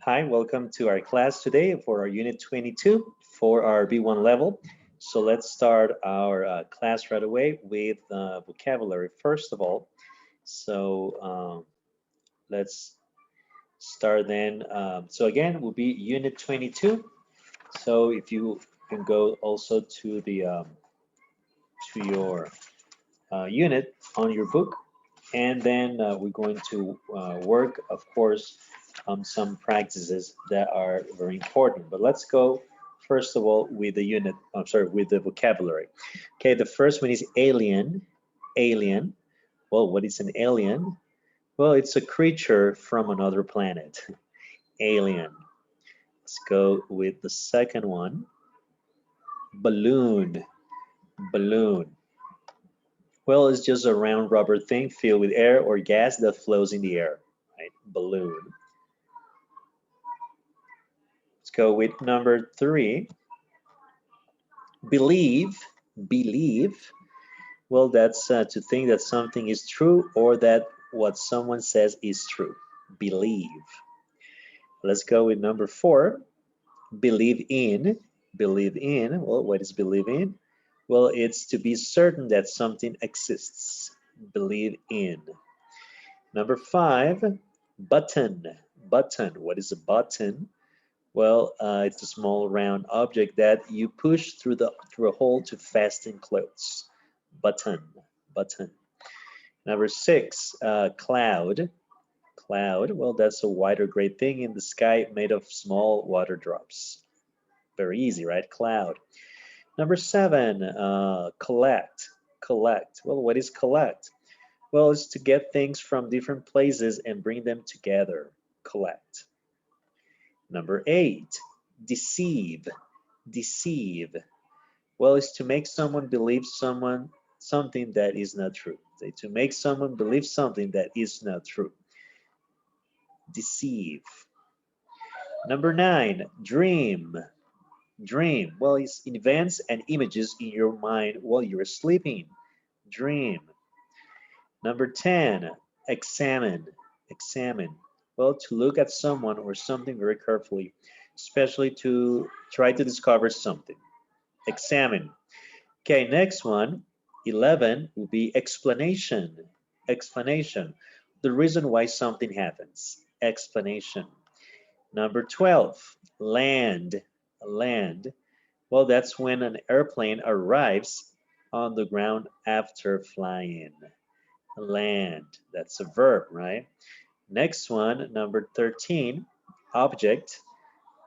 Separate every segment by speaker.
Speaker 1: Hi, welcome to our class today for our Unit 22 for our B1 level. So let's start our class right away with vocabulary first of all. So let's start then. So again, will be Unit 22. So if you can go also to the to your unit on your book, and then we're going to work, of course, some practices that are very important. But let's go first of all with the unit. I'm sorry, with the vocabulary. Okay, the first one is alien. Alien. Well, what is an alien? Well, it's a creature from another planet. Alien. Let's go with the second one. Balloon. Balloon. Well, it's just a round rubber thing filled with air or gas that flows in the air, right? Balloon. Let's go with number three. Believe. Believe. Well, that's to think that something is true or that what someone says is true. Believe. Let's go with number four. Believe in. Believe in. Well, what is believe in? Well, it's to be certain that something exists. Believe in. Number five, button. Button. What is a button? Well, it's a small round object that you push through a hole to fasten clothes. Button. Button. Number six, cloud. Cloud. Well, that's a white or gray thing in the sky made of small water drops. Very easy, right? Cloud. Number seven, collect. Collect. Well, what is collect? Well, it's to get things from different places and bring them together. Collect. Number eight, deceive. Deceive. Well, it's to make someone believe something that is not true. To make someone believe something that is not true. Deceive. Number nine, dream. Dream. Well, it's events and images in your mind while you're sleeping. Dream. Number 10, examine. Examine. Well, to look at someone or something very carefully, especially to try to discover something. Examine. Okay, next one, 11, will be explanation. Explanation. The reason why something happens. Explanation. Number 12, land. Land. Well, that's when an airplane arrives on the ground after flying. Land. That's a verb, right? Next one, number 13, object.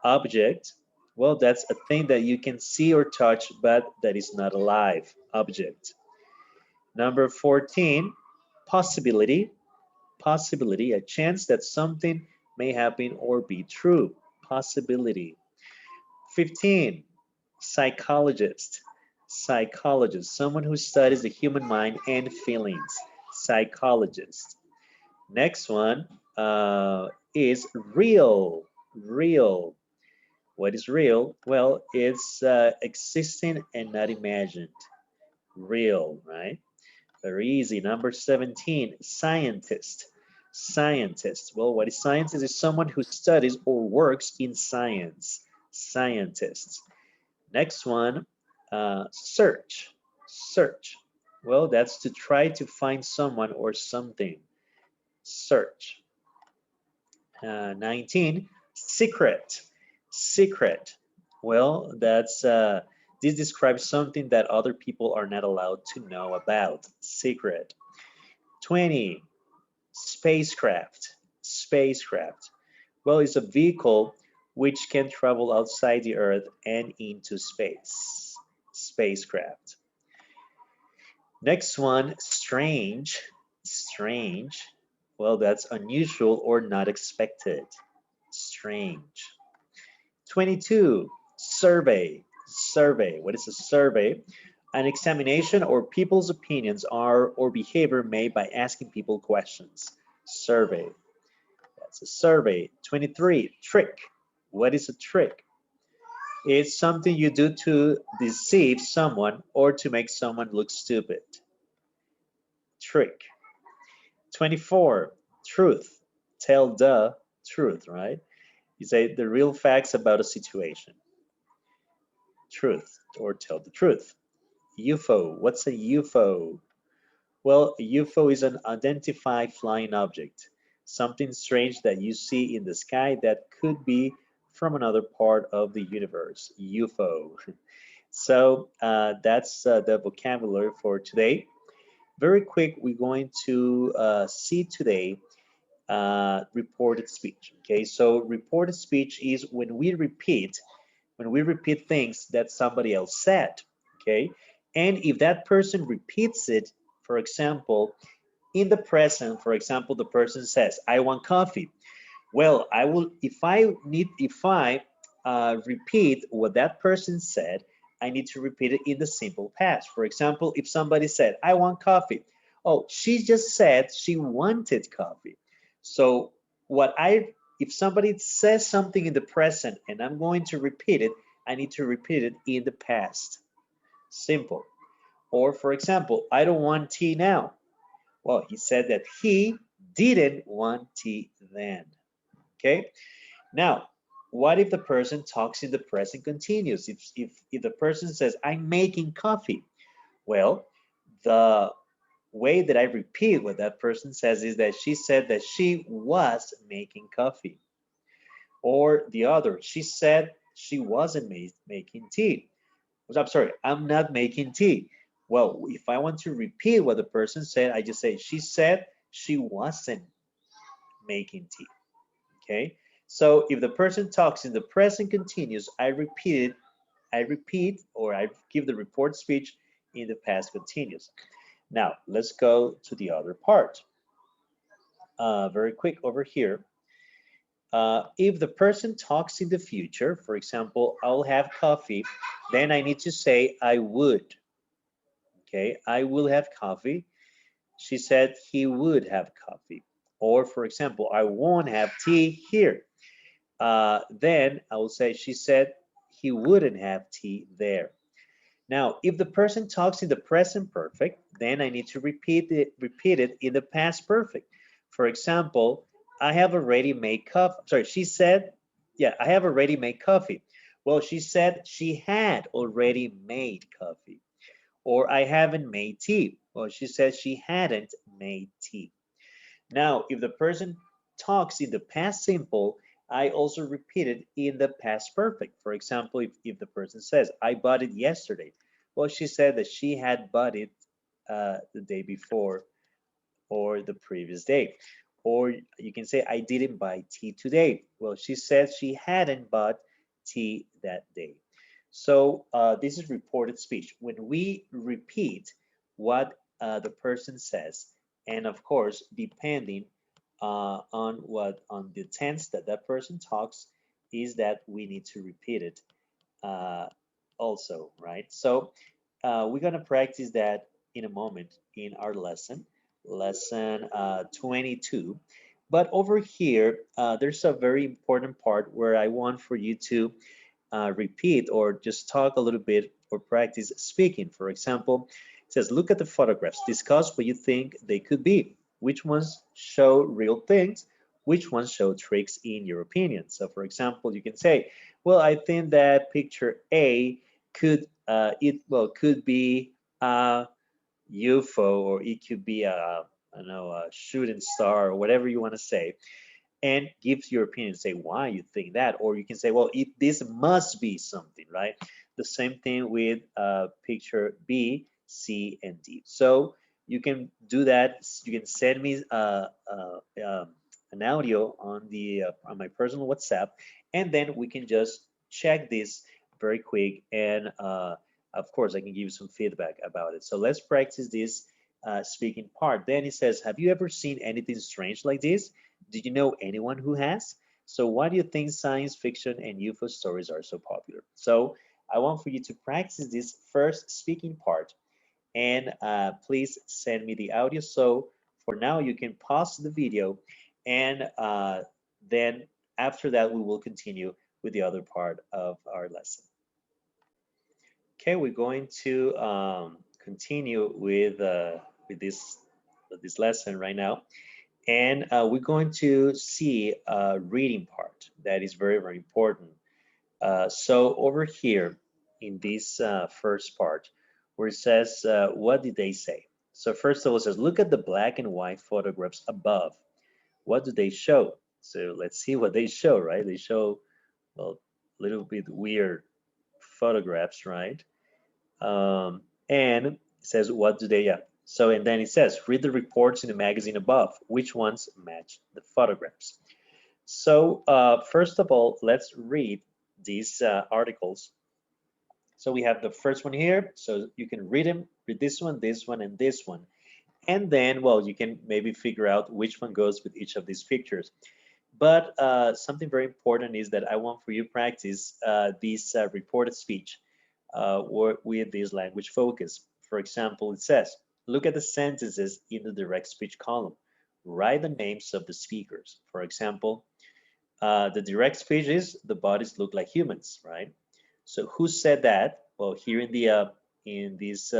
Speaker 1: Object. Well, that's a thing that you can see or touch, but that is not alive. Object. Number 14, possibility. Possibility, a chance that something may happen or be true. Possibility. 15, psychologist. Psychologist, someone who studies the human mind and feelings. Psychologist. Next one is real. Real. What is real? Well, it's existing and not imagined. Real, right? Very easy. Number 17, scientist. Scientist. Well, what is scientist? Is someone who studies or works in science. Scientist. Next one, search. Search. Well, that's to try to find someone or something. Search. 19, secret. Secret. Well, that's this describes something that other people are not allowed to know about. Secret. 20, spacecraft. Spacecraft. Well, it's a vehicle which can travel outside the Earth and into space. Spacecraft. Next one, strange. Strange. Well, that's unusual or not expected. Strange. 22, survey. Survey. What is a survey? An examination or people's opinions are or behavior made by asking people questions. Survey. That's a survey. 23, trick. What is a trick? It's something you do to deceive someone or to make someone look stupid. Trick. 24, truth. Tell the truth, right? You say the real facts about a situation. Truth, or tell the truth. UFO. What's a UFO? Well, a UFO is an unidentified flying object, something strange that you see in the sky that could be from another part of the universe. UFO. So that's the vocabulary for today. Very quick, we're going to see today reported speech. Okay, so reported speech is when we repeat things that somebody else said. Okay, and if that person repeats it, for example, in the present, for example, the person says, "I want coffee." Well, I will if I repeat what that person said, I need to repeat it in the simple past. For example, if somebody said, "I want coffee," oh, she just said she wanted coffee. So what I if somebody says something in the present and I'm going to repeat it, I need to repeat it in the past. Simple. Or for example, "I don't want tea now." Well, he said that he didn't want tea then. Okay. Now, what if the person talks in the present continuous? If the person says, "I'm making coffee," well, the way that I repeat what that person says is that she said that she was making coffee. Or the other, she said she wasn't making tea. I'm sorry, "I'm not making tea." Well, if I want to repeat what the person said, I just say, "She said she wasn't making tea." Okay. So if the person talks in the present continuous, I repeat or I give the report speech in the past continuous. Now let's go to the other part. Very quick over here. If the person talks in the future, for example, "I'll have coffee," then I need to say "I would." Okay, "I will have coffee." She said he would have coffee. Or for example, "I won't have tea here." Then I will say she said he wouldn't have tea there. Now, if the person talks in the present perfect, then I need to repeat it in the past perfect. For example, "I have already made coffee." Sorry, she said, yeah, "I have already made coffee." Well, she said she had already made coffee. Or "I haven't made tea." Well, she said she hadn't made tea. Now, if the person talks in the past simple, I also repeat it in the past perfect. For example, if the person says, "I bought it yesterday," well, she said that she had bought it the day before or the previous day. Or you can say, "I didn't buy tea today." Well, she said she hadn't bought tea that day. So this is reported speech. When we repeat what the person says, and of course, depending on the tense that that person talks, is that we need to repeat it uh, also, right? So we're gonna practice that in a moment in our lesson 22. But over here, there's a very important part where I want for you to repeat or just talk a little bit or practice speaking. For example, it says, "Look at the photographs, discuss what you think they could be. Which ones show real things? Which ones show tricks in your opinion?" So for example, you can say, "Well, I think that picture A could be a UFO, or it could be a, I don't know, a shooting star," or whatever you want to say, and gives your opinion, say why you think that. Or you can say, "Well, this must be something," right? The same thing with picture B, C, and D. So you can do that. You can send me an audio on my personal WhatsApp, and then we can just check this very quick, and of course I can give you some feedback about it. So let's practice this speaking part. Then it says, "Have you ever seen anything strange like this? Did you know anyone who has? So why do you think science fiction and UFO stories are so popular?" So I want for you to practice this first speaking part, and please send me the audio. So for now, you can pause the video, and then after that, we will continue with the other part of our lesson. Okay, we're going to continue with this lesson right now. And we're going to see a reading part. report. That is very, very important. So over here in this first part, where it says, what did they say? So first of all, it says, look at the black and white photographs above. What do they show? So let's see what they show, right? They show, well, a little bit weird photographs, right? And it says, what do they, yeah. So, and then it says, read the reports in the magazine above. Which ones match the photographs? So, first of all, let's read these articles. So we have the first one here. So you can read them, read this one, and this one. And then, well, you can maybe figure out which one goes with each of these pictures. But something very important is that I want for you to practice this reported speech with this language focus. For example, it says, look at the sentences in the direct speech column. Write the names of the speakers. For example, the direct speech is the bodies look like humans, right? So who said that? Well, here in the in this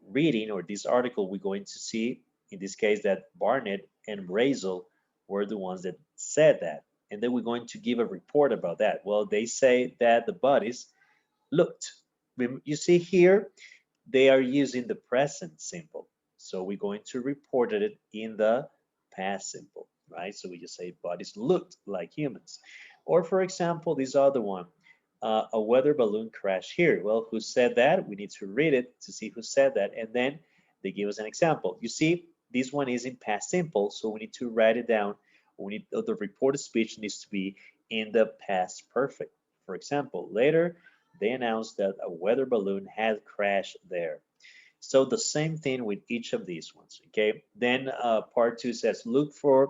Speaker 1: reading or this article, we're going to see in this case that Barnett and Brazel were the ones that said that. And then we're going to give a report about that. Well, they say that the bodies looked. You see here, they are using the present simple. So we're going to report it in the past simple, right? So we just say bodies looked like humans. Or for example, this other one, a weather balloon crashed here. Well, who said that? We need to read it to see who said that. And then they give us an example. You see, this one is in past simple, so we need to write it down. We need the reported speech needs to be in the past perfect. For example, later they announced that a weather balloon had crashed there. So the same thing with each of these ones, okay? Then part two says, look for,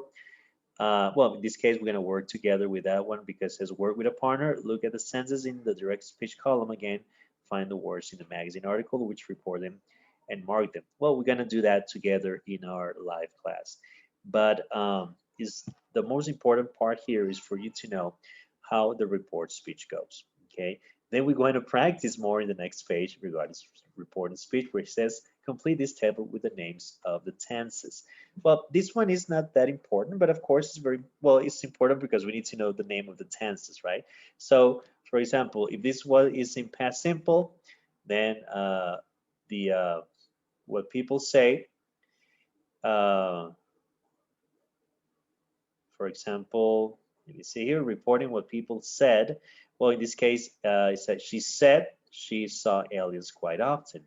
Speaker 1: well, in this case, we're gonna work together with that one because it says work with a partner, look at the sentences in the direct speech column again, find the words in the magazine article, which report them and mark them. Well, we're gonna do that together in our live class. But is the most important part here is for you to know how the report speech goes, okay? Then we're going to practice more in the next page regarding reported speech, where it says complete this table with the names of the tenses. Well, this one is not that important, but of course it's very, well, it's important because we need to know the name of the tenses, right? So, for example, if this one is in past simple, then what people say, uh, for example, let me see here, reporting what people said. Well, in this case, it said she said she saw aliens quite often.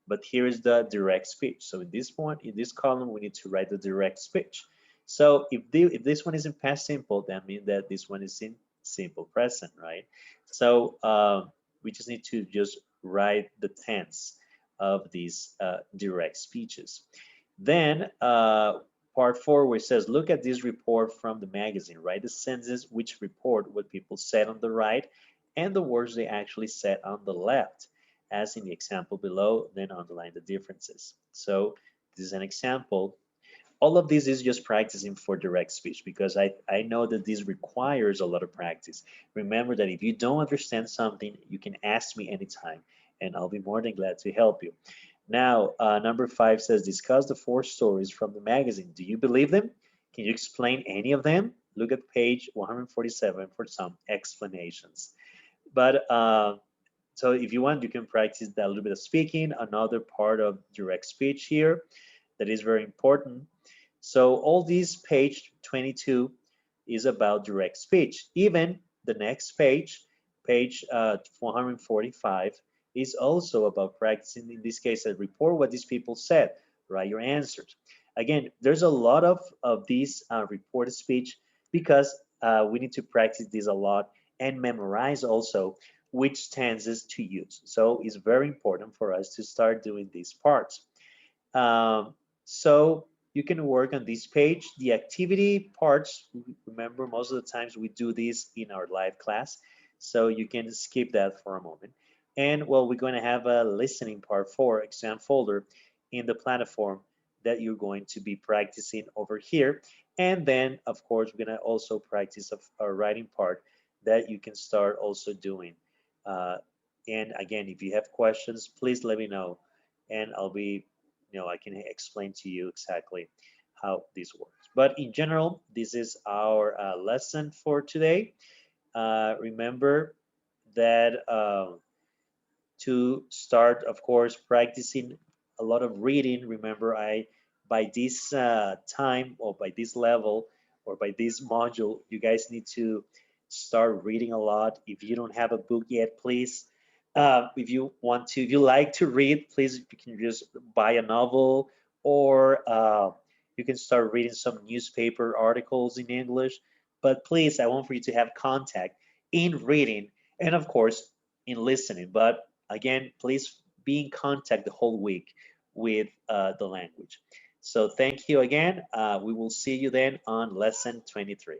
Speaker 1: But here is the direct speech. So in this one, in this column, we need to write the direct speech. So if this one is in past simple, that means that this one is in simple present, right? So we just need to just write the tense of these direct speeches. Then part four, where it says, look at this report from the magazine, write the sentences which report what people said on the right and the words they actually said on the left, as in the example below, then underline the differences. So this is an example. All of this is just practicing for direct speech because I know that this requires a lot of practice. Remember that if you don't understand something, you can ask me anytime and I'll be more than glad to help you. Now, number five says, discuss the four stories from the magazine. Do you believe them? Can you explain any of them? Look at page 147 for some explanations. But so if you want, you can practice that little bit of speaking, another part of direct speech here that is very important. So all these page 22 is about direct speech. Even the next page, page 445, is also about practicing, in this case, a report what these people said, write your answers. Again, there's a lot of these reported speech because we need to practice this a lot and memorize also which tenses to use. So it's very important for us to start doing these parts. So you can work on this page. The activity parts, remember, most of the times we do this in our live class, so you can skip that for a moment. And well, we're going to have a listening part for exam folder in the platform that you're going to be practicing over here. And then, of course, we're going to also practice a writing part that you can start also doing. And again, if you have questions, please let me know, and I'll be, I can explain to you exactly how this works. But in general, this is our lesson for today. Remember that to start, of course, practicing a lot of reading. Remember, I by this time or by this level or by this module, you guys need to start reading a lot. If you don't have a book yet, please. If you want to, if you like to read, please you can just buy a novel or you can start reading some newspaper articles in English. But please, I want for you to have contact in reading and, of course, in listening. But again, please be in contact the whole week with the language. So thank you again. We will see you then on lesson 23.